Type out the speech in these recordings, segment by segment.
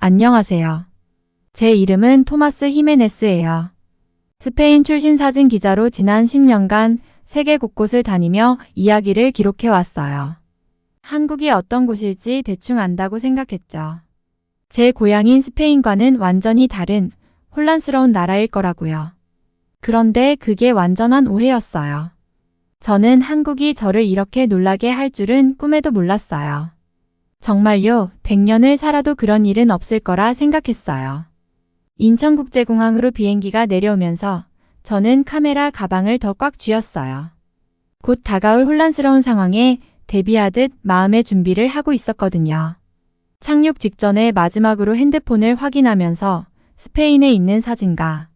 안녕하세요. 제 이름은 토마스 히메네스예요. 스페인 출신 사진 기자로 지난 10년간 세계 곳곳을 다니며 이야기를 기록해 왔어요. 한국이 어떤 곳일지 대충 안다고 생각했죠. 제 고향인 스페인과는 완전히 다른 혼란스러운 나라일 거라고요. 그런데 그게 완전한 오해였어요. 저는 한국이 저를 이렇게 놀라게 할 줄은 꿈에도 몰랐어요. 정말요, 100년을 살아도 그런 일은 없을 거라 생각했어요. 인천국제공항으로 비행기가 내려오면서 저는 카메라 가방을 더 꽉 쥐었어요. 곧 다가올 혼란스러운 상황에 대비하듯 마음의 준비를 하고 있었거든요. 착륙 직전에 마지막으로 핸드폰을 확인하면서 스페인에 있는 사진가,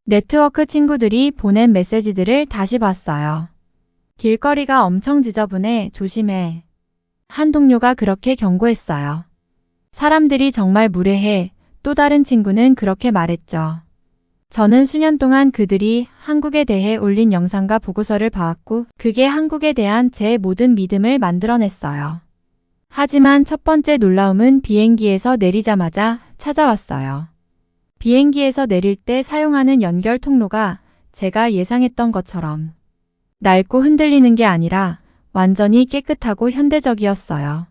네트워크 친구들이 보낸 메시지들을 다시 봤어요. 길거리가 엄청 지저분해, 조심해. 한 동료가 그렇게 경고했어요. 사람들이 정말 무례해. 또 다른 친구는 그렇게 말했죠. 저는 수년 동안 그들이 한국에 대해 올린 영상과 보고서를 봐왔고 그게 한국에 대한 제 모든 믿음을 만들어냈어요. 하지만 첫 번째 놀라움은 비행기에서 내리자마자 찾아왔어요. 비행기에서 내릴 때 사용하는 연결 통로가 제가 예상했던 것처럼 낡고 흔들리는 게 아니라 완전히 깨끗하고 현대적이었어요.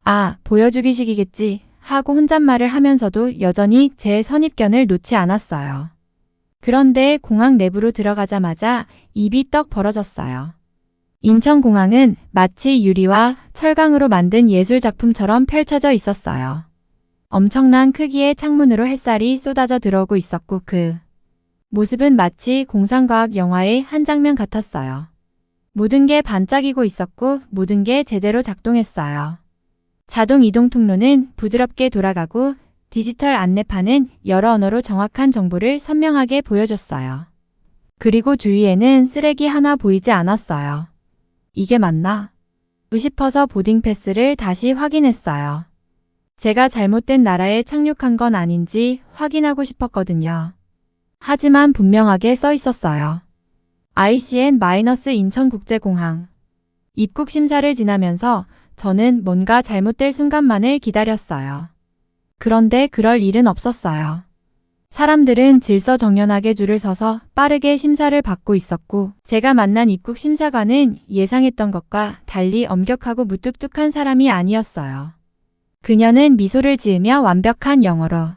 아, 보여주기식이겠지 하고 혼잣말을 하면서도 여전히 제 선입견을 놓지 않았어요. 그런데 공항 내부로 들어가자마자 입이 떡 벌어졌어요. 인천공항은 마치 유리와 철강으로 만든 예술작품처럼 펼쳐져 있었어요. 엄청난 크기의 창문으로 햇살이 쏟아져 들어오고 있었고 그 모습은 마치 공상과학 영화의 한 장면 같았어요. 모든 게 반짝이고 있었고 모든 게 제대로 작동했어요. 자동 이동 통로는 부드럽게 돌아가고 디지털 안내판은 여러 언어로 정확한 정보를 선명하게 보여줬어요. 그리고 주위에는 쓰레기 하나 보이지 않았어요. 이게 맞나? 싶어서 보딩 패스를 다시 확인했어요. 제가 잘못된 나라에 착륙한 건 아닌지 확인하고 싶었거든요. 하지만 분명하게 써 있었어요. ICN-인천국제공항. 입국 심사를 지나면서 저는 뭔가 잘못될 순간만을 기다렸어요. 그런데 그럴 일은 없었어요. 사람들은 질서정연하게 줄을 서서 빠르게 심사를 받고 있었고 제가 만난 입국 심사관은 예상했던 것과 달리 엄격하고 무뚝뚝한 사람이 아니었어요. 그녀는 미소를 지으며 완벽한 영어로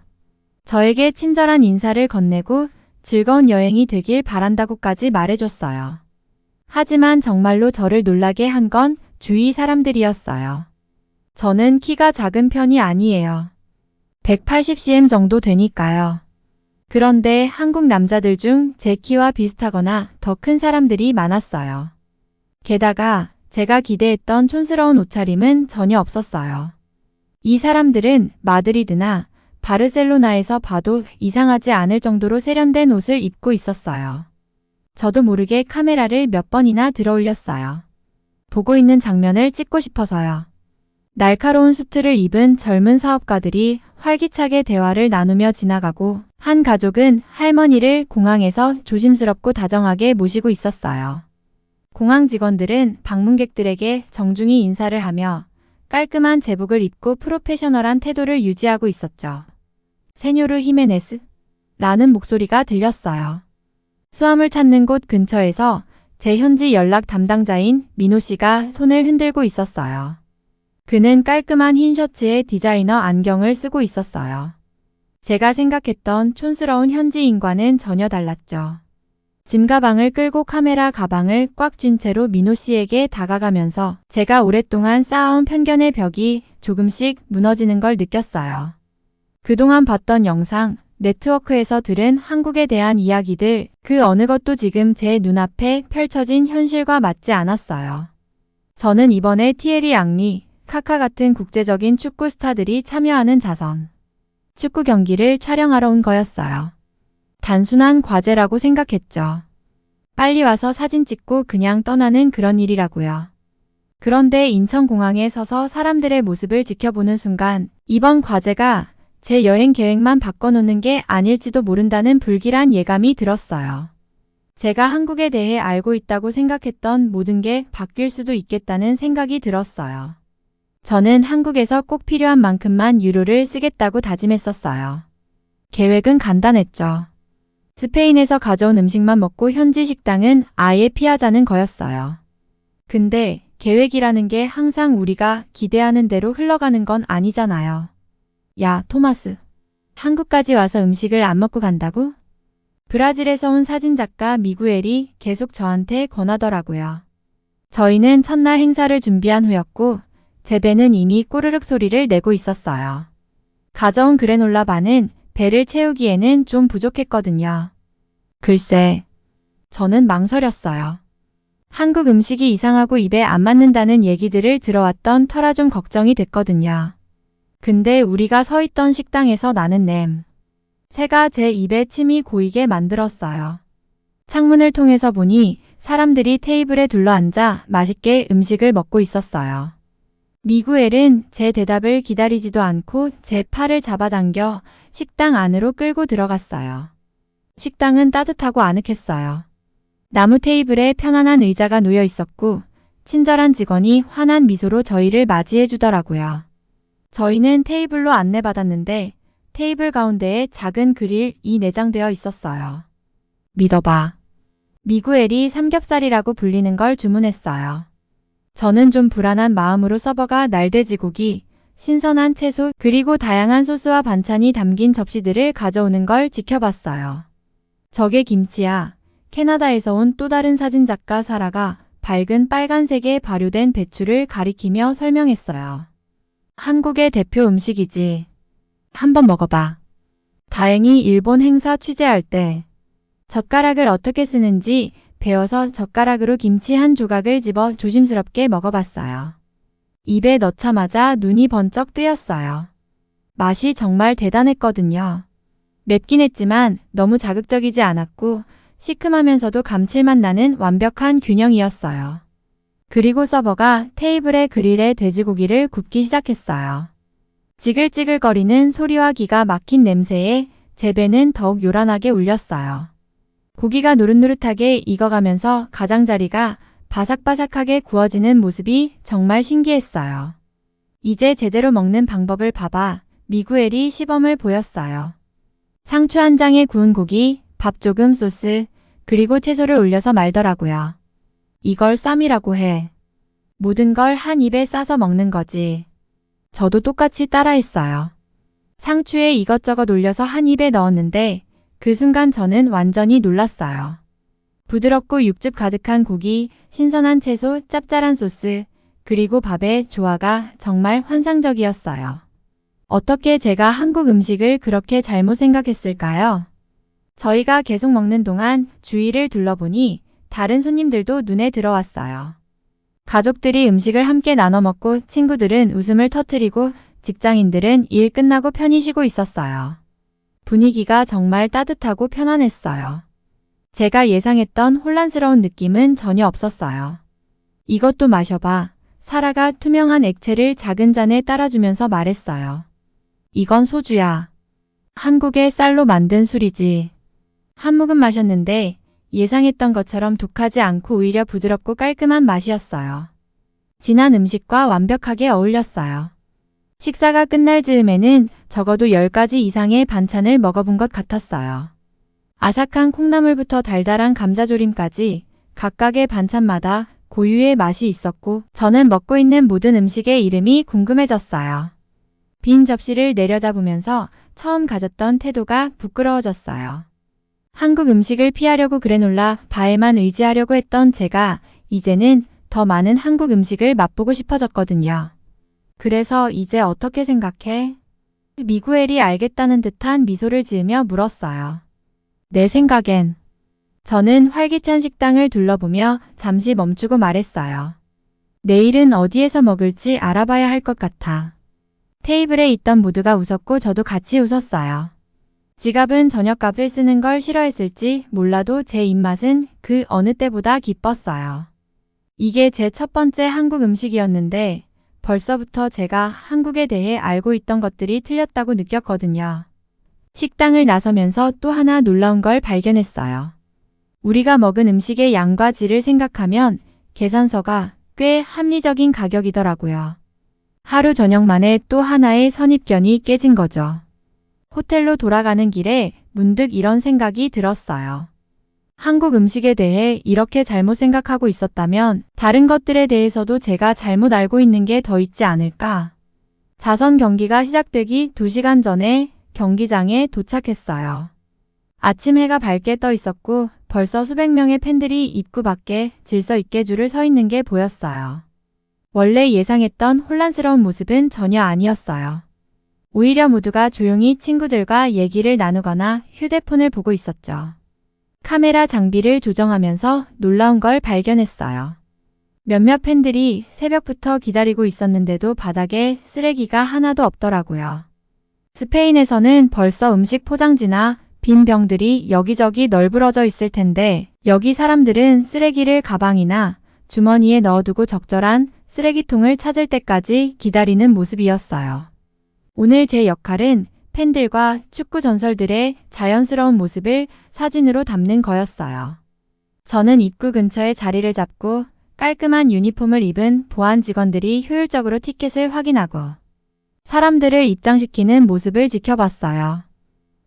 저에게 친절한 인사를 건네고 즐거운 여행이 되길 바란다고까지 말해줬어요. 하지만 정말로 저를 놀라게 한 건 주위 사람들이었어요. 저는 키가 작은 편이 아니에요. 180cm 정도 되니까요. 그런데 한국 남자들 중 제 키와 비슷하거나 더 큰 사람들이 많았어요. 게다가 제가 기대했던 촌스러운 옷차림은 전혀 없었어요. 이 사람들은 마드리드나 바르셀로나에서 봐도 이상하지 않을 정도로 세련된 옷을 입고 있었어요. 저도 모르게 카메라를 몇 번이나 들어올렸어요. 보고 있는 장면을 찍고 싶어서요. 날카로운 수트를 입은 젊은 사업가들이 활기차게 대화를 나누며 지나가고 한 가족은 할머니를 공항에서 조심스럽고 다정하게 모시고 있었어요. 공항 직원들은 방문객들에게 정중히 인사를 하며 깔끔한 제복을 입고 프로페셔널한 태도를 유지하고 있었죠. 세뇨르 히메네스? 라는 목소리가 들렸어요. 수함을 찾는 곳 근처에서 제 현지 연락 담당자인 민호 씨가 손을 흔들고 있었어요. 그는 깔끔한 흰 셔츠에 디자이너 안경을 쓰고 있었어요. 제가 생각했던 촌스러운 현지인과는 전혀 달랐죠. 짐 가방을 끌고 카메라 가방을 꽉 쥔 채로 민호 씨에게 다가가면서 제가 오랫동안 쌓아온 편견의 벽이 조금씩 무너지는 걸 느꼈어요. 그동안 봤던 영상, 네트워크에서 들은 한국에 대한 이야기들, 그 어느 것도 지금 제 눈앞에 펼쳐진 현실과 맞지 않았어요. 저는 이번에 티에리 앙리, 카카 같은 국제적인 축구 스타들이 참여하는 자선 축구 경기를 촬영하러 온 거였어요. 단순한 과제라고 생각했죠. 빨리 와서 사진 찍고 그냥 떠나는 그런 일이라고요. 그런데 인천공항에 서서 사람들의 모습을 지켜보는 순간 이번 과제가 제 여행 계획만 바꿔놓는 게 아닐지도 모른다는 불길한 예감이 들었어요. 제가 한국에 대해 알고 있다고 생각했던 모든 게 바뀔 수도 있겠다는 생각이 들었어요. 저는 한국에서 꼭 필요한 만큼만 유로를 쓰겠다고 다짐했었어요. 계획은 간단했죠. 스페인에서 가져온 음식만 먹고 현지 식당은 아예 피하자는 거였어요. 근데 계획이라는 게 항상 우리가 기대하는 대로 흘러가는 건 아니잖아요. 야, 토마스. 한국까지 와서 음식을 안 먹고 간다고? 브라질에서 온 사진작가 미구엘이 계속 저한테 권하더라고요. 저희는 첫날 행사를 준비한 후였고 제 배는 이미 꼬르륵 소리를 내고 있었어요. 가져온 그래놀라 반은 배를 채우기에는 좀 부족했거든요. 글쎄, 저는 망설였어요. 한국 음식이 이상하고 입에 안 맞는다는 얘기들을 들어왔던 터라 좀 걱정이 됐거든요. 근데 우리가 서 있던 식당에서 나는 냄새가 제 입에 침이 고이게 만들었어요. 창문을 통해서 보니 사람들이 테이블에 둘러앉아 맛있게 음식을 먹고 있었어요. 미구엘은 제 대답을 기다리지도 않고 제 팔을 잡아당겨 식당 안으로 끌고 들어갔어요. 식당은 따뜻하고 아늑했어요. 나무 테이블에 편안한 의자가 놓여 있었고 친절한 직원이 환한 미소로 저희를 맞이해 주더라고요. 저희는 테이블로 안내받았는데 테이블 가운데에 작은 그릴이 내장되어 있었어요. 믿어봐. 미구엘이 삼겹살이라고 불리는 걸 주문했어요. 저는 좀 불안한 마음으로 서버가 날돼지고기, 신선한 채소 그리고 다양한 소스와 반찬이 담긴 접시들을 가져오는 걸 지켜봤어요. 저게 김치야. 캐나다에서 온 또 다른 사진작가 사라가 밝은 빨간색에 발효된 배추를 가리키며 설명했어요. 한국의 대표 음식이지. 한번 먹어봐. 다행히 일본 행사 취재할 때 젓가락을 어떻게 쓰는지 배워서 젓가락으로 김치 한 조각을 집어 조심스럽게 먹어봤어요. 입에 넣자마자 눈이 번쩍 뜨였어요. 맛이 정말 대단했거든요. 맵긴 했지만 너무 자극적이지 않았고 시큼하면서도 감칠맛 나는 완벽한 균형이었어요. 그리고 서버가 테이블의 그릴에 돼지고기를 굽기 시작했어요. 지글지글거리는 소리와 기가 막힌 냄새에 제 배는 더욱 요란하게 울렸어요. 고기가 노릇노릇하게 익어가면서 가장자리가 바삭바삭하게 구워지는 모습이 정말 신기했어요. 이제 제대로 먹는 방법을 봐봐. 미구엘이 시범을 보였어요. 상추 한 장에 구운 고기, 밥 조금 소스, 그리고 채소를 올려서 말더라고요. 이걸 쌈이라고 해. 모든 걸 한 입에 싸서 먹는 거지. 저도 똑같이 따라했어요. 상추에 이것저것 올려서 한 입에 넣었는데 그 순간 저는 완전히 놀랐어요. 부드럽고 육즙 가득한 고기, 신선한 채소, 짭짤한 소스, 그리고 밥의 조화가 정말 환상적이었어요. 어떻게 제가 한국 음식을 그렇게 잘못 생각했을까요? 저희가 계속 먹는 동안 주위를 둘러보니 다른 손님들도 눈에 들어왔어요. 가족들이 음식을 함께 나눠 먹고 친구들은 웃음을 터뜨리고 직장인들은 일 끝나고 편히 쉬고 있었어요. 분위기가 정말 따뜻하고 편안했어요. 제가 예상했던 혼란스러운 느낌은 전혀 없었어요. 이것도 마셔봐. 사라가 투명한 액체를 작은 잔에 따라주면서 말했어요. 이건 소주야. 한국의 쌀로 만든 술이지. 한 모금 마셨는데 예상했던 것처럼 독하지 않고 오히려 부드럽고 깔끔한 맛이었어요. 진한 음식과 완벽하게 어울렸어요. 식사가 끝날 즈음에는 적어도 10가지 이상의 반찬을 먹어본 것 같았어요. 아삭한 콩나물부터 달달한 감자조림까지 각각의 반찬마다 고유의 맛이 있었고 저는 먹고 있는 모든 음식의 이름이 궁금해졌어요. 빈 접시를 내려다보면서 처음 가졌던 태도가 부끄러워졌어요. 한국 음식을 피하려고 그래놀라 바에만 의지하려고 했던 제가 이제는 더 많은 한국 음식을 맛보고 싶어졌거든요. 그래서 이제 어떻게 생각해? 미구엘이 알겠다는 듯한 미소를 지으며 물었어요. 내 생각엔. 저는 활기찬 식당을 둘러보며 잠시 멈추고 말했어요. 내일은 어디에서 먹을지 알아봐야 할 것 같아. 테이블에 있던 모두가 웃었고 저도 같이 웃었어요. 지갑은 저녁값을 쓰는 걸 싫어했을지 몰라도 제 입맛은 그 어느 때보다 기뻤어요. 이게 제 첫 번째 한국 음식이었는데 벌써부터 제가 한국에 대해 알고 있던 것들이 틀렸다고 느꼈거든요. 식당을 나서면서 또 하나 놀라운 걸 발견했어요. 우리가 먹은 음식의 양과 질을 생각하면 계산서가 꽤 합리적인 가격이더라고요. 하루 저녁 만에 또 하나의 선입견이 깨진 거죠. 호텔로 돌아가는 길에 문득 이런 생각이 들었어요. 한국 음식에 대해 이렇게 잘못 생각하고 있었다면 다른 것들에 대해서도 제가 잘못 알고 있는 게 더 있지 않을까? 자선 경기가 시작되기 2시간 전에 경기장에 도착했어요. 아침 해가 밝게 떠 있었고 벌써 수백 명의 팬들이 입구 밖에 질서 있게 줄을 서 있는 게 보였어요. 원래 예상했던 혼란스러운 모습은 전혀 아니었어요. 오히려 모두가 조용히 친구들과 얘기를 나누거나 휴대폰을 보고 있었죠. 카메라 장비를 조정하면서 놀라운 걸 발견했어요. 몇몇 팬들이 새벽부터 기다리고 있었는데도 바닥에 쓰레기가 하나도 없더라고요. 스페인에서는 벌써 음식 포장지나 빈 병들이 여기저기 널브러져 있을 텐데 여기 사람들은 쓰레기를 가방이나 주머니에 넣어두고 적절한 쓰레기통을 찾을 때까지 기다리는 모습이었어요. 오늘 제 역할은 팬들과 축구 전설들의 자연스러운 모습을 사진으로 담는 거였어요. 저는 입구 근처에 자리를 잡고 깔끔한 유니폼을 입은 보안 직원들이 효율적으로 티켓을 확인하고 사람들을 입장시키는 모습을 지켜봤어요.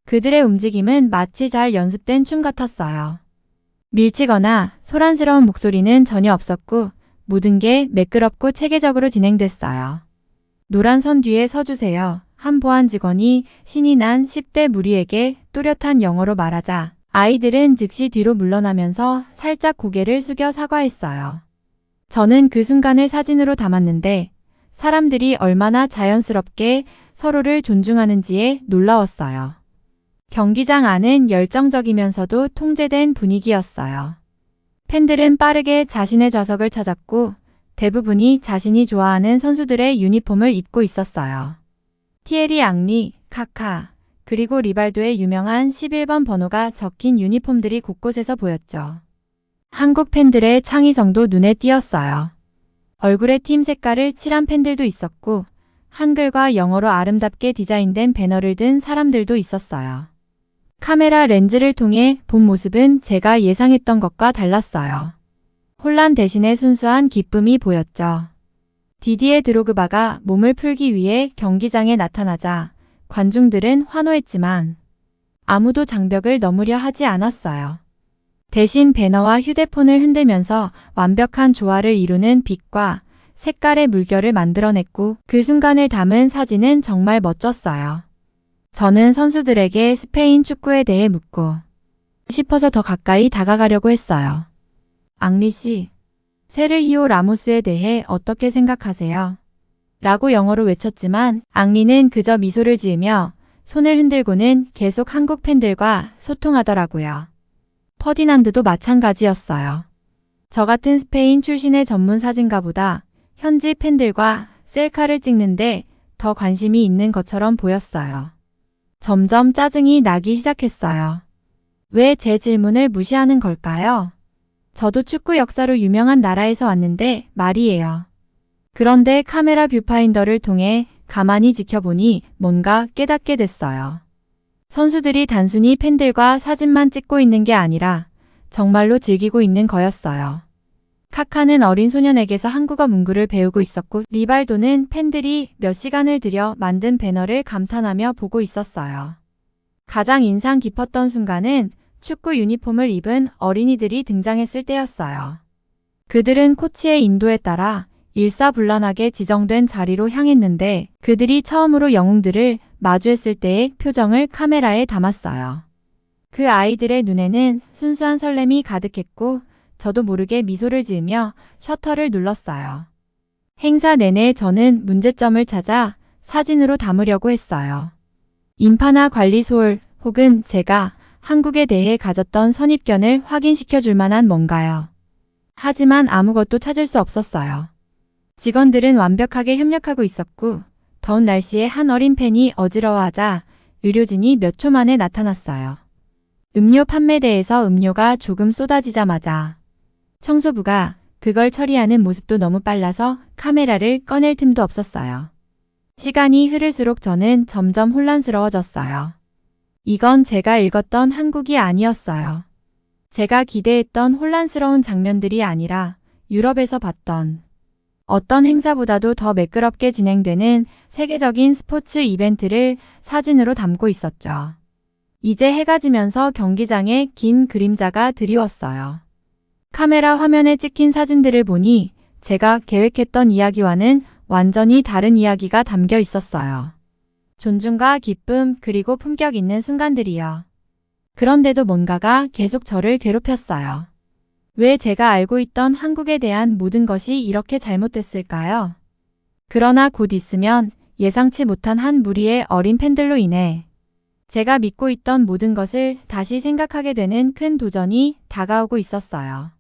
그들의 움직임은 마치 잘 연습된 춤 같았어요. 밀치거나 소란스러운 목소리는 전혀 없었고 모든 게 매끄럽고 체계적으로 진행됐어요. 노란 선 뒤에 서주세요. 한 보안 직원이 신이 난 10대 무리에게 또렷한 영어로 말하자 아이들은 즉시 뒤로 물러나면서 살짝 고개를 숙여 사과했어요. 저는 그 순간을 사진으로 담았는데 사람들이 얼마나 자연스럽게 서로를 존중하는지에 놀라웠어요. 경기장 안은 열정적이면서도 통제된 분위기였어요. 팬들은 빠르게 자신의 좌석을 찾았고 대부분이 자신이 좋아하는 선수들의 유니폼을 입고 있었어요. 티에리 앙리, 카카, 그리고 리발도의 유명한 11번 번호가 적힌 유니폼들이 곳곳에서 보였죠. 한국 팬들의 창의성도 눈에 띄었어요. 얼굴에 팀 색깔을 칠한 팬들도 있었고 한글과 영어로 아름답게 디자인된 배너를 든 사람들도 있었어요. 카메라 렌즈를 통해 본 모습은 제가 예상했던 것과 달랐어요. 혼란 대신에 순수한 기쁨이 보였죠. 디디에 드로그바가 몸을 풀기 위해 경기장에 나타나자 관중들은 환호했지만 아무도 장벽을 넘으려 하지 않았어요. 대신 배너와 휴대폰을 흔들면서 완벽한 조화를 이루는 빛과 색깔의 물결을 만들어냈고 그 순간을 담은 사진은 정말 멋졌어요. 저는 선수들에게 스페인 축구에 대해 묻고 싶어서 더 가까이 다가가려고 했어요. 앙리 씨, 세르히오 라모스에 대해 어떻게 생각하세요? 라고 영어로 외쳤지만 앙리는 그저 미소를 지으며 손을 흔들고는 계속 한국 팬들과 소통하더라고요. 퍼디난드도 마찬가지였어요. 저 같은 스페인 출신의 전문 사진가보다 현지 팬들과 셀카를 찍는데 더 관심이 있는 것처럼 보였어요. 점점 짜증이 나기 시작했어요. 왜 제 질문을 무시하는 걸까요? 저도 축구 역사로 유명한 나라에서 왔는데 말이에요. 그런데 카메라 뷰파인더를 통해 가만히 지켜보니 뭔가 깨닫게 됐어요. 선수들이 단순히 팬들과 사진만 찍고 있는 게 아니라 정말로 즐기고 있는 거였어요. 카카는 어린 소년에게서 한국어 문구를 배우고 있었고 리발도는 팬들이 몇 시간을 들여 만든 배너를 감탄하며 보고 있었어요. 가장 인상 깊었던 순간은 축구 유니폼을 입은 어린이들이 등장했을 때였어요. 그들은 코치의 인도에 따라 일사불란하게 지정된 자리로 향했는데 그들이 처음으로 영웅들을 마주했을 때의 표정을 카메라에 담았어요. 그 아이들의 눈에는 순수한 설렘이 가득했고 저도 모르게 미소를 지으며 셔터를 눌렀어요. 행사 내내 저는 문제점을 찾아 사진으로 담으려고 했어요. 인파나 관리 소홀 혹은 제가 한국에 대해 가졌던 선입견을 확인시켜 줄 만한 뭔가요. 하지만 아무것도 찾을 수 없었어요. 직원들은 완벽하게 협력하고 있었고 더운 날씨에 한 어린 팬이 어지러워하자 의료진이 몇 초 만에 나타났어요. 음료 판매대에서 음료가 조금 쏟아지자마자 청소부가 그걸 처리하는 모습도 너무 빨라서 카메라를 꺼낼 틈도 없었어요. 시간이 흐를수록 저는 점점 혼란스러워졌어요. 이건 제가 읽었던 한국이 아니었어요. 제가 기대했던 혼란스러운 장면들이 아니라 유럽에서 봤던 어떤 행사보다도 더 매끄럽게 진행되는 세계적인 스포츠 이벤트를 사진으로 담고 있었죠. 이제 해가 지면서 경기장에 긴 그림자가 드리웠어요. 카메라 화면에 찍힌 사진들을 보니 제가 계획했던 이야기와는 완전히 다른 이야기가 담겨 있었어요. 존중과 기쁨 그리고 품격 있는 순간들이요. 그런데도 뭔가가 계속 저를 괴롭혔어요. 왜 제가 알고 있던 한국에 대한 모든 것이 이렇게 잘못됐을까요? 그러나 곧 있으면 예상치 못한 한 무리의 어린 팬들로 인해 제가 믿고 있던 모든 것을 다시 생각하게 되는 큰 도전이 다가오고 있었어요.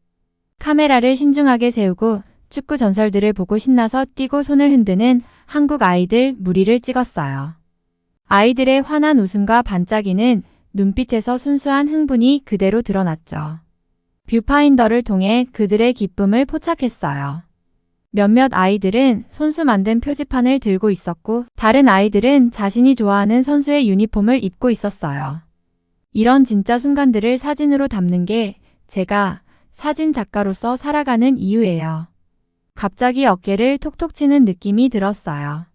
카메라를 신중하게 세우고 축구 전설들을 보고 신나서 뛰고 손을 흔드는 한국 아이들 무리를 찍었어요. 아이들의 환한 웃음과 반짝이는 눈빛에서 순수한 흥분이 그대로 드러났죠. 뷰파인더를 통해 그들의 기쁨을 포착했어요. 몇몇 아이들은 손수 만든 표지판을 들고 있었고 다른 아이들은 자신이 좋아하는 선수의 유니폼을 입고 있었어요. 이런 진짜 순간들을 사진으로 담는 게 제가 사진 작가로서 살아가는 이유예요. 갑자기 어깨를 톡톡 치는 느낌이 들었어요.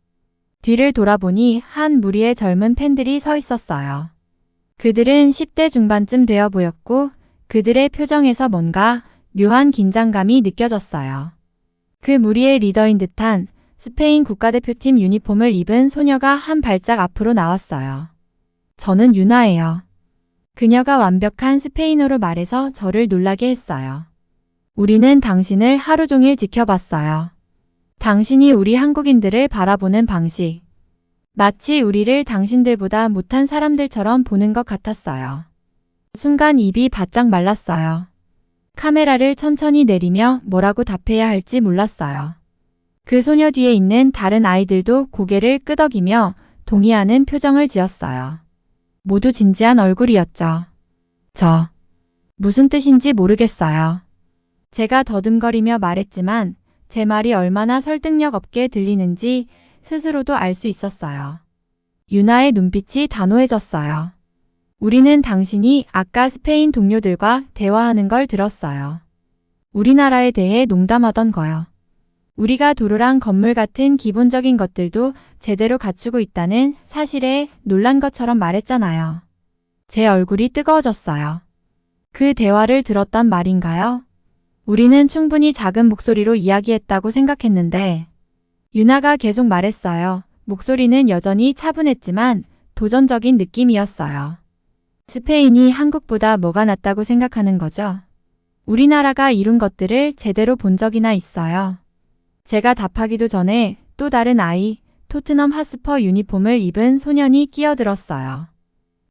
뒤를 돌아보니 한 무리의 젊은 팬들이 서 있었어요. 그들은 10대 중반쯤 되어 보였고 그들의 표정에서 뭔가 묘한 긴장감이 느껴졌어요. 그 무리의 리더인 듯한 스페인 국가대표팀 유니폼을 입은 소녀가 한 발짝 앞으로 나왔어요. 저는 유나예요. 그녀가 완벽한 스페인어로 말해서 저를 놀라게 했어요. 우리는 당신을 하루 종일 지켜봤어요. 당신이 우리 한국인들을 바라보는 방식. 마치 우리를 당신들보다 못한 사람들처럼 보는 것 같았어요. 순간 입이 바짝 말랐어요. 카메라를 천천히 내리며 뭐라고 답해야 할지 몰랐어요. 그 소녀 뒤에 있는 다른 아이들도 고개를 끄덕이며 동의하는 표정을 지었어요. 모두 진지한 얼굴이었죠. 무슨 뜻인지 모르겠어요. 제가 더듬거리며 말했지만 제 말이 얼마나 설득력 없게 들리는지 스스로도 알 수 있었어요. 유나의 눈빛이 단호해졌어요. 우리는 당신이 아까 스페인 동료들과 대화하는 걸 들었어요. 우리나라에 대해 농담하던 거요. 우리가 도로랑 건물 같은 기본적인 것들도 제대로 갖추고 있다는 사실에 놀란 것처럼 말했잖아요. 제 얼굴이 뜨거워졌어요. 그 대화를 들었단 말인가요? 우리는 충분히 작은 목소리로 이야기했다고 생각했는데 유나가 계속 말했어요. 목소리는 여전히 차분했지만 도전적인 느낌이었어요. 스페인이 한국보다 뭐가 낫다고 생각하는 거죠? 우리나라가 이룬 것들을 제대로 본 적이나 있어요. 제가 답하기도 전에 또 다른 아이, 토트넘 핫스퍼 유니폼을 입은 소년이 끼어들었어요.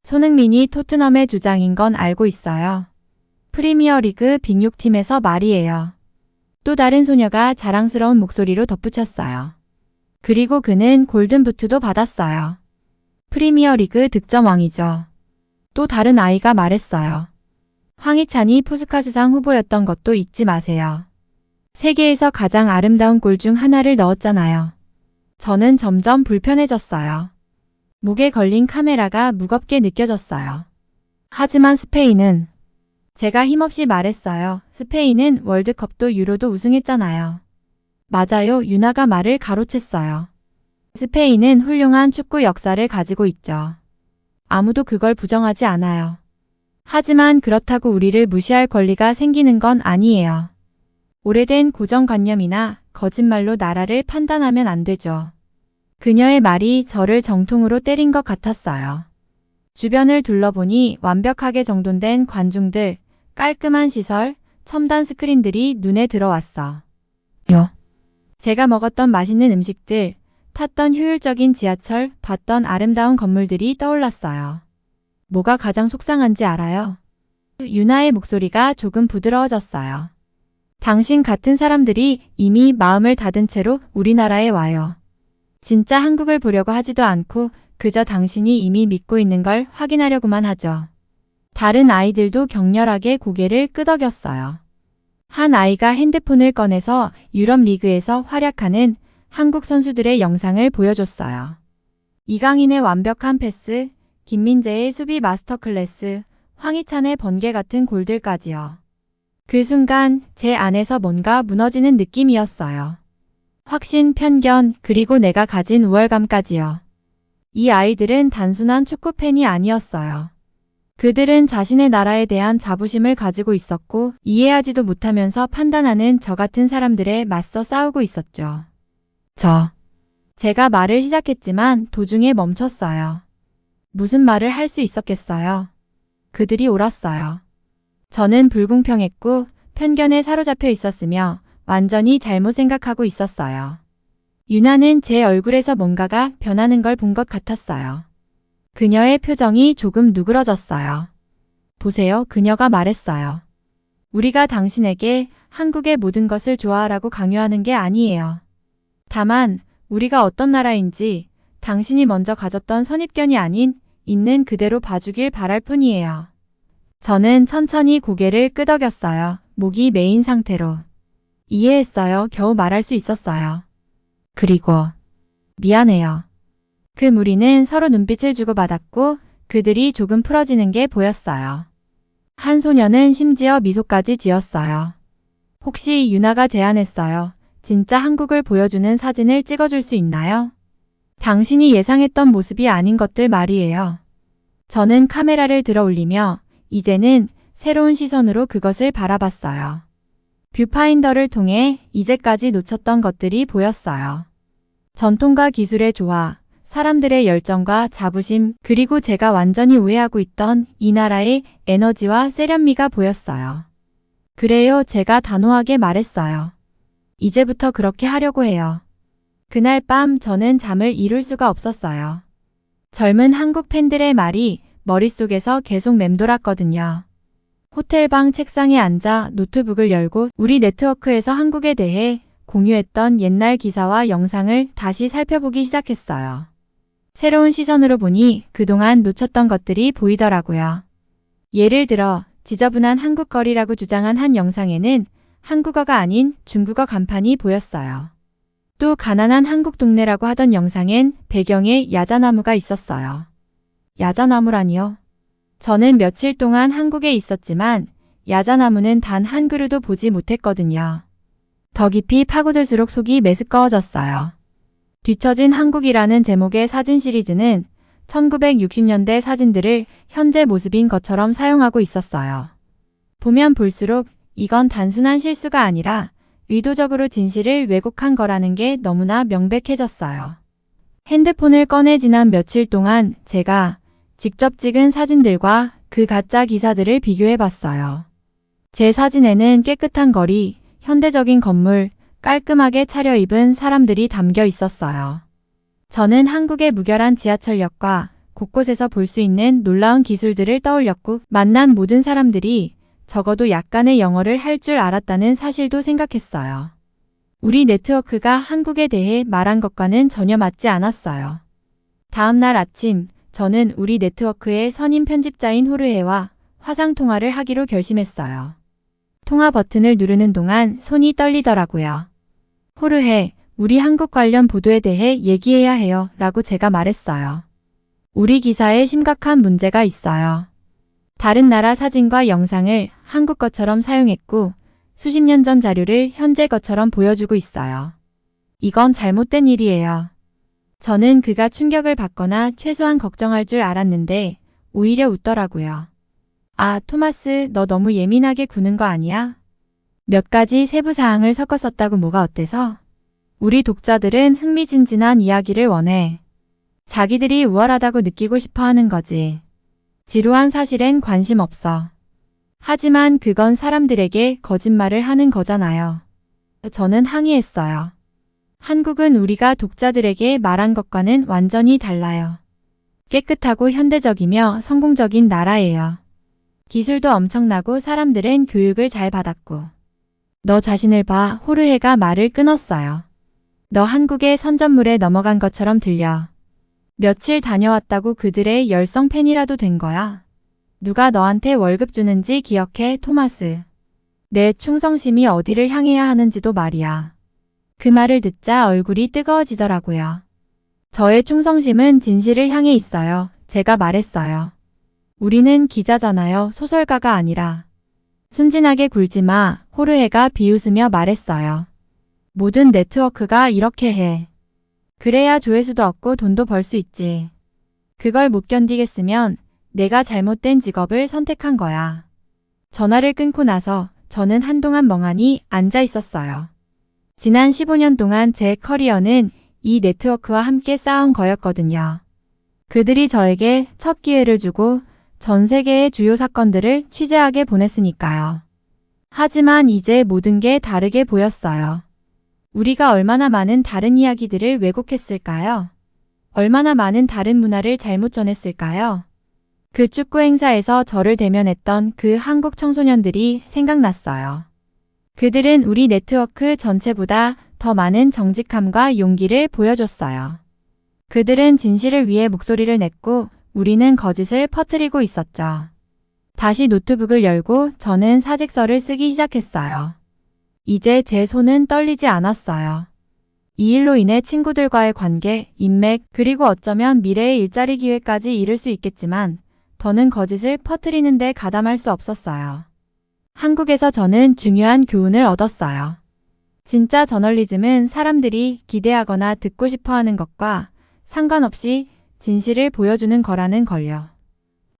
손흥민이 토트넘의 주장인 건 알고 있어요. 프리미어리그 빅6팀에서 말이에요. 또 다른 소녀가 자랑스러운 목소리로 덧붙였어요. 그리고 그는 골든부트도 받았어요. 프리미어리그 득점왕이죠. 또 다른 아이가 말했어요. 황희찬이 푸스카스상 후보였던 것도 잊지 마세요. 세계에서 가장 아름다운 골 중 하나를 넣었잖아요. 저는 점점 불편해졌어요. 목에 걸린 카메라가 무겁게 느껴졌어요. 하지만 스페인은 제가 힘없이 말했어요. 스페인은 월드컵도 유로도 우승했잖아요. 맞아요. 유나가 말을 가로챘어요. 스페인은 훌륭한 축구 역사를 가지고 있죠. 아무도 그걸 부정하지 않아요. 하지만 그렇다고 우리를 무시할 권리가 생기는 건 아니에요. 오래된 고정관념이나 거짓말로 나라를 판단하면 안 되죠. 그녀의 말이 저를 정통으로 때린 것 같았어요. 주변을 둘러보니 완벽하게 정돈된 관중들, 깔끔한 시설, 첨단 스크린들이 눈에 들어왔어. 제가 먹었던 맛있는 음식들, 탔던 효율적인 지하철, 봤던 아름다운 건물들이 떠올랐어요. 뭐가 가장 속상한지 알아요? 유나의 목소리가 조금 부드러워졌어요. 당신 같은 사람들이 이미 마음을 닫은 채로 우리나라에 와요. 진짜 한국을 보려고 하지도 않고 그저 당신이 이미 믿고 있는 걸 확인하려고만 하죠. 다른 아이들도 격렬하게 고개를 끄덕였어요. 한 아이가 핸드폰을 꺼내서 유럽 리그에서 활약하는 한국 선수들의 영상을 보여줬어요. 이강인의 완벽한 패스, 김민재의 수비 마스터 클래스, 황희찬의 번개 같은 골들까지요. 그 순간 제 안에서 뭔가 무너지는 느낌이었어요. 확신, 편견, 그리고 내가 가진 우월감까지요. 이 아이들은 단순한 축구 팬이 아니었어요. 그들은 자신의 나라에 대한 자부심을 가지고 있었고 이해하지도 못하면서 판단하는 저 같은 사람들에 맞서 싸우고 있었죠. 제가 말을 시작했지만 도중에 멈췄어요. 무슨 말을 할 수 있었겠어요? 그들이 옳았어요. 저는 불공평했고 편견에 사로잡혀 있었으며 완전히 잘못 생각하고 있었어요. 유나는 제 얼굴에서 뭔가가 변하는 걸 본 것 같았어요. 그녀의 표정이 조금 누그러졌어요. 보세요, 그녀가 말했어요. 우리가 당신에게 한국의 모든 것을 좋아하라고 강요하는 게 아니에요. 다만 우리가 어떤 나라인지 당신이 먼저 가졌던 선입견이 아닌 있는 그대로 봐주길 바랄 뿐이에요. 저는 천천히 고개를 끄덕였어요. 목이 메인 상태로. 이해했어요. 겨우 말할 수 있었어요. 그리고 미안해요. 그 무리는 서로 눈빛을 주고받았고 그들이 조금 풀어지는 게 보였어요. 한 소녀는 심지어 미소까지 지었어요. 혹시 유나가 제안했어요. 진짜 한국을 보여주는 사진을 찍어줄 수 있나요? 당신이 예상했던 모습이 아닌 것들 말이에요. 저는 카메라를 들어 올리며 이제는 새로운 시선으로 그것을 바라봤어요. 뷰파인더를 통해 이제까지 놓쳤던 것들이 보였어요. 전통과 기술의 조화, 사람들의 열정과 자부심, 그리고 제가 완전히 오해하고 있던 이 나라의 에너지와 세련미가 보였어요. 그래요, 제가 단호하게 말했어요. 이제부터 그렇게 하려고 해요. 그날 밤 저는 잠을 이룰 수가 없었어요. 젊은 한국 팬들의 말이 머릿속에서 계속 맴돌았거든요. 호텔방 책상에 앉아 노트북을 열고 우리 네트워크에서 한국에 대해 공유했던 옛날 기사와 영상을 다시 살펴보기 시작했어요. 새로운 시선으로 보니 그동안 놓쳤던 것들이 보이더라고요. 예를 들어 지저분한 한국거리라고 주장한 한 영상에는 한국어가 아닌 중국어 간판이 보였어요. 또 가난한 한국 동네라고 하던 영상엔 배경에 야자나무가 있었어요. 야자나무라니요? 저는 며칠 동안 한국에 있었지만 야자나무는 단 한 그루도 보지 못했거든요. 더 깊이 파고들수록 속이 메스꺼워졌어요. 뒤처진 한국이라는 제목의 사진 시리즈는 1960년대 사진들을 현재 모습인 것처럼 사용하고 있었어요. 보면 볼수록 이건 단순한 실수가 아니라 의도적으로 진실을 왜곡한 거라는 게 너무나 명백해졌어요. 핸드폰을 꺼내 지난 며칠 동안 제가 직접 찍은 사진들과 그 가짜 기사들을 비교해봤어요. 제 사진에는 깨끗한 거리, 현대적인 건물, 깔끔하게 차려입은 사람들이 담겨 있었어요. 저는 한국의 무결한 지하철역과 곳곳에서 볼 수 있는 놀라운 기술들을 떠올렸고 만난 모든 사람들이 적어도 약간의 영어를 할 줄 알았다는 사실도 생각했어요. 우리 네트워크가 한국에 대해 말한 것과는 전혀 맞지 않았어요. 다음 날 아침 저는 우리 네트워크의 선임 편집자인 호르헤와 화상통화를 하기로 결심했어요. 통화 버튼을 누르는 동안 손이 떨리더라고요. 호르헤, 우리 한국 관련 보도에 대해 얘기해야 해요 라고 제가 말했어요. 우리 기사에 심각한 문제가 있어요. 다른 나라 사진과 영상을 한국 것처럼 사용했고 수십 년 전 자료를 현재 것처럼 보여주고 있어요. 이건 잘못된 일이에요. 저는 그가 충격을 받거나 최소한 걱정할 줄 알았는데 오히려 웃더라고요. 아, 토마스, 너 너무 예민하게 구는 거 아니야? 몇 가지 세부 사항을 섞어 썼다고 뭐가 어때서? 우리 독자들은 흥미진진한 이야기를 원해. 자기들이 우월하다고 느끼고 싶어 하는 거지. 지루한 사실엔 관심 없어. 하지만 그건 사람들에게 거짓말을 하는 거잖아요. 저는 항의했어요. 한국은 우리가 독자들에게 말한 것과는 완전히 달라요. 깨끗하고 현대적이며 성공적인 나라예요. 기술도 엄청나고 사람들은 교육을 잘 받았고. 너 자신을 봐. 호르헤가 말을 끊었어요. 너 한국의 선전물에 넘어간 것처럼 들려. 며칠 다녀왔다고 그들의 열성 팬이라도 된 거야. 누가 너한테 월급 주는지 기억해, 토마스. 내 충성심이 어디를 향해야 하는지도 말이야. 그 말을 듣자 얼굴이 뜨거워지더라고요. 저의 충성심은 진실을 향해 있어요. 제가 말했어요. 우리는 기자잖아요. 소설가가 아니라. 순진하게 굴지 마. 호르헤가 비웃으며 말했어요. 모든 네트워크가 이렇게 해. 그래야 조회수도 얻고 돈도 벌 수 있지. 그걸 못 견디겠으면 내가 잘못된 직업을 선택한 거야. 전화를 끊고 나서 저는 한동안 멍하니 앉아 있었어요. 지난 15년 동안 제 커리어는 이 네트워크와 함께 쌓은 거였거든요. 그들이 저에게 첫 기회를 주고 전 세계의 주요 사건들을 취재하게 보냈으니까요. 하지만 이제 모든 게 다르게 보였어요. 우리가 얼마나 많은 다른 이야기들을 왜곡했을까요? 얼마나 많은 다른 문화를 잘못 전했을까요? 그 축구 행사에서 저를 대면했던 그 한국 청소년들이 생각났어요. 그들은 우리 네트워크 전체보다 더 많은 정직함과 용기를 보여줬어요. 그들은 진실을 위해 목소리를 냈고 우리는 거짓을 퍼뜨리고 있었죠. 다시 노트북을 열고 저는 사직서를 쓰기 시작했어요. 이제 제 손은 떨리지 않았어요. 이 일로 인해 친구들과의 관계, 인맥, 그리고 어쩌면 미래의 일자리 기회까지 잃을 수 있겠지만 더는 거짓을 퍼뜨리는 데 가담할 수 없었어요. 한국에서 저는 중요한 교훈을 얻었어요. 진짜 저널리즘은 사람들이 기대하거나 듣고 싶어 하는 것과 상관없이 진실을 보여주는 거라는 걸요.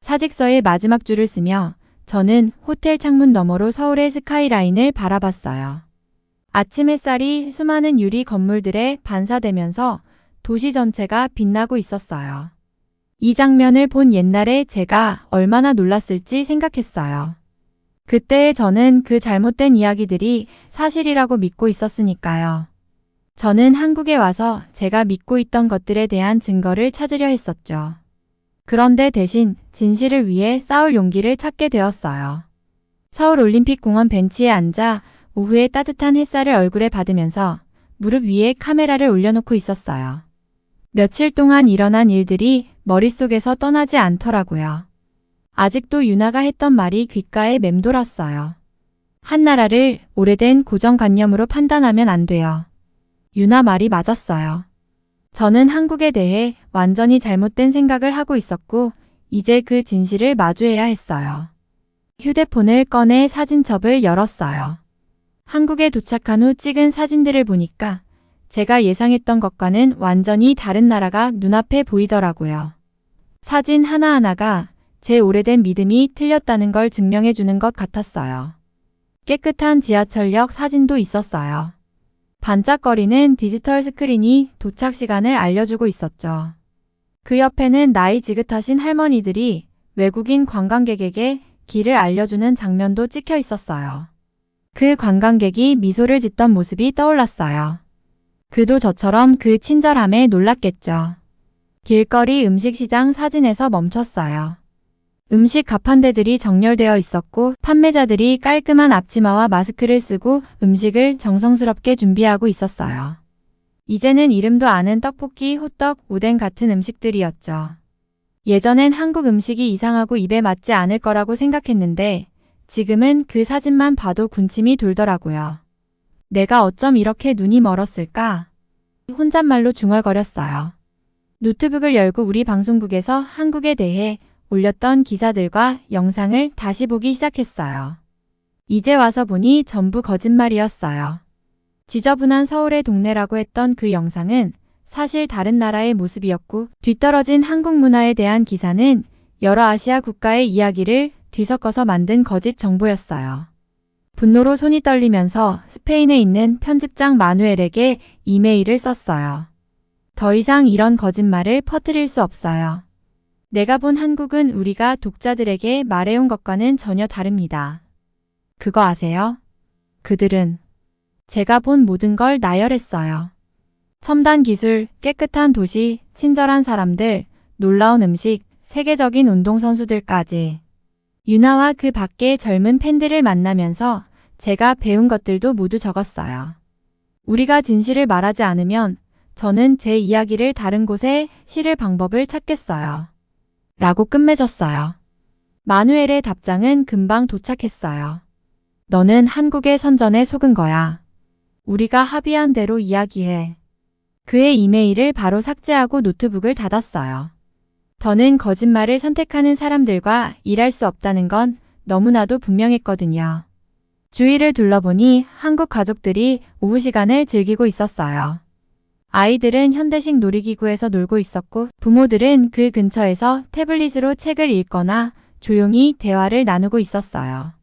사직서의 마지막 줄을 쓰며 저는 호텔 창문 너머로 서울의 스카이라인을 바라봤어요. 아침 햇살이 수많은 유리 건물들에 반사되면서 도시 전체가 빛나고 있었어요. 이 장면을 본 옛날에 제가 얼마나 놀랐을지 생각했어요. 그때의 저는 그 잘못된 이야기들이 사실이라고 믿고 있었으니까요. 저는 한국에 와서 제가 믿고 있던 것들에 대한 증거를 찾으려 했었죠. 그런데 대신 진실을 위해 싸울 용기를 찾게 되었어요. 서울 올림픽공원 벤치에 앉아 오후에 따뜻한 햇살을 얼굴에 받으면서 무릎 위에 카메라를 올려놓고 있었어요. 며칠 동안 일어난 일들이 머릿속에서 떠나지 않더라고요. 아직도 유나가 했던 말이 귓가에 맴돌았어요. 한 나라를 오래된 고정관념으로 판단하면 안 돼요. 유나 말이 맞았어요. 저는 한국에 대해 완전히 잘못된 생각을 하고 있었고 이제 그 진실을 마주해야 했어요. 휴대폰을 꺼내 사진첩을 열었어요. 한국에 도착한 후 찍은 사진들을 보니까 제가 예상했던 것과는 완전히 다른 나라가 눈앞에 보이더라고요. 사진 하나하나가 제 오래된 믿음이 틀렸다는 걸 증명해 주는 것 같았어요. 깨끗한 지하철역 사진도 있었어요. 반짝거리는 디지털 스크린이 도착 시간을 알려주고 있었죠. 그 옆에는 나이 지긋하신 할머니들이 외국인 관광객에게 길을 알려주는 장면도 찍혀 있었어요. 그 관광객이 미소를 짓던 모습이 떠올랐어요. 그도 저처럼 그 친절함에 놀랐겠죠. 길거리 음식시장 사진에서 멈췄어요. 음식 가판대들이 정렬되어 있었고 판매자들이 깔끔한 앞치마와 마스크를 쓰고 음식을 정성스럽게 준비하고 있었어요. 이제는 이름도 아는 떡볶이, 호떡, 오뎅 같은 음식들이었죠. 예전엔 한국 음식이 이상하고 입에 맞지 않을 거라고 생각했는데 지금은 그 사진만 봐도 군침이 돌더라고요. 내가 어쩜 이렇게 눈이 멀었을까? 혼잣말로 중얼거렸어요. 노트북을 열고 우리 방송국에서 한국에 대해 올렸던 기사들과 영상을 다시 보기 시작했어요. 이제 와서 보니 전부 거짓말이었어요. 지저분한 서울의 동네라고 했던 그 영상은 사실 다른 나라의 모습이었고 뒤떨어진 한국 문화에 대한 기사는 여러 아시아 국가의 이야기를 뒤섞어서 만든 거짓 정보였어요. 분노로 손이 떨리면서 스페인에 있는 편집장 마누엘에게 이메일을 썼어요. 더 이상 이런 거짓말을 퍼뜨릴 수 없어요. 내가 본 한국은 우리가 독자들에게 말해온 것과는 전혀 다릅니다. 그거 아세요? 그들은 제가 본 모든 걸 나열했어요. 첨단 기술, 깨끗한 도시, 친절한 사람들, 놀라운 음식, 세계적인 운동선수들까지. 유나와 그 밖의 젊은 팬들을 만나면서 제가 배운 것들도 모두 적었어요. 우리가 진실을 말하지 않으면 저는 제 이야기를 다른 곳에 실을 방법을 찾겠어요. 라고 끝맺었어요. 마누엘의 답장은 금방 도착했어요. 너는 한국의 선전에 속은 거야. 우리가 합의한 대로 이야기해. 그의 이메일을 바로 삭제하고 노트북을 닫았어요. 더는 거짓말을 선택하는 사람들과 일할 수 없다는 건 너무나도 분명했거든요. 주위를 둘러보니 한국 가족들이 오후 시간을 즐기고 있었어요. 아이들은 현대식 놀이기구에서 놀고 있었고 부모들은 그 근처에서 태블릿으로 책을 읽거나 조용히 대화를 나누고 있었어요.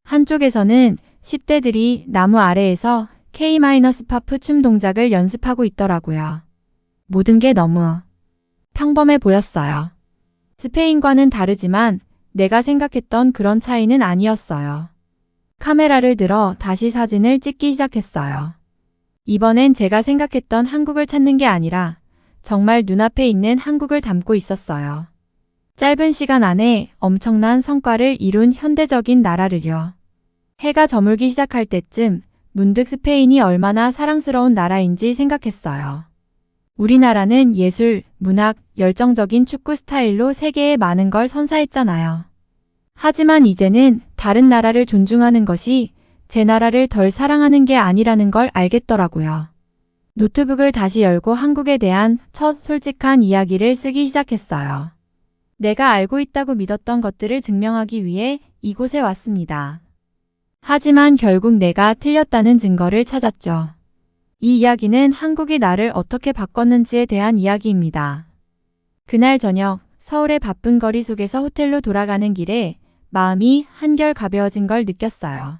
한쪽에서는 10대들이 나무 아래에서 K-팝 춤 동작을 연습하고 있더라고요. 모든 게 너무 평범해 보였어요. 스페인과는 다르지만 내가 생각했던 그런 차이는 아니었어요. 카메라를 들어 다시 사진을 찍기 시작했어요. 이번엔 제가 생각했던 한국을 찾는 게 아니라 정말 눈앞에 있는 한국을 담고 있었어요. 짧은 시간 안에 엄청난 성과를 이룬 현대적인 나라를요. 해가 저물기 시작할 때쯤 문득 스페인이 얼마나 사랑스러운 나라인지 생각했어요. 우리나라는 예술, 문학, 열정적인 축구 스타일로 세계에 많은 걸 선사했잖아요. 하지만 이제는 다른 나라를 존중하는 것이 제 나라를 덜 사랑하는 게 아니라는 걸 알겠더라고요. 노트북을 다시 열고 한국에 대한 첫 솔직한 이야기를 쓰기 시작했어요. 내가 알고 있다고 믿었던 것들을 증명하기 위해 이곳에 왔습니다. 하지만 결국 내가 틀렸다는 증거를 찾았죠. 이 이야기는 한국이 나를 어떻게 바꿨는지에 대한 이야기입니다. 그날 저녁 서울의 바쁜 거리 속에서 호텔로 돌아가는 길에 마음이 한결 가벼워진 걸 느꼈어요.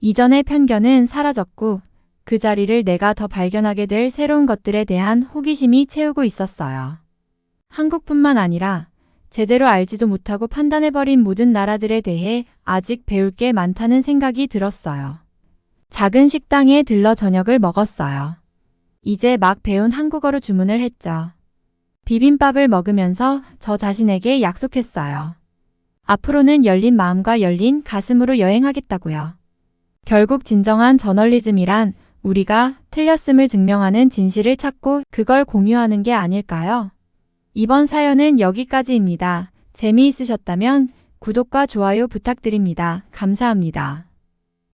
이전의 편견은 사라졌고 그 자리를 내가 더 발견하게 될 새로운 것들에 대한 호기심이 채우고 있었어요. 한국뿐만 아니라 제대로 알지도 못하고 판단해버린 모든 나라들에 대해 아직 배울 게 많다는 생각이 들었어요. 작은 식당에 들러 저녁을 먹었어요. 이제 막 배운 한국어로 주문을 했죠. 비빔밥을 먹으면서 저 자신에게 약속했어요. 앞으로는 열린 마음과 열린 가슴으로 여행하겠다고요. 결국 진정한 저널리즘이란 우리가 틀렸음을 증명하는 진실을 찾고 그걸 공유하는 게 아닐까요? 이번 사연은 여기까지입니다. 재미있으셨다면 구독과 좋아요 부탁드립니다. 감사합니다.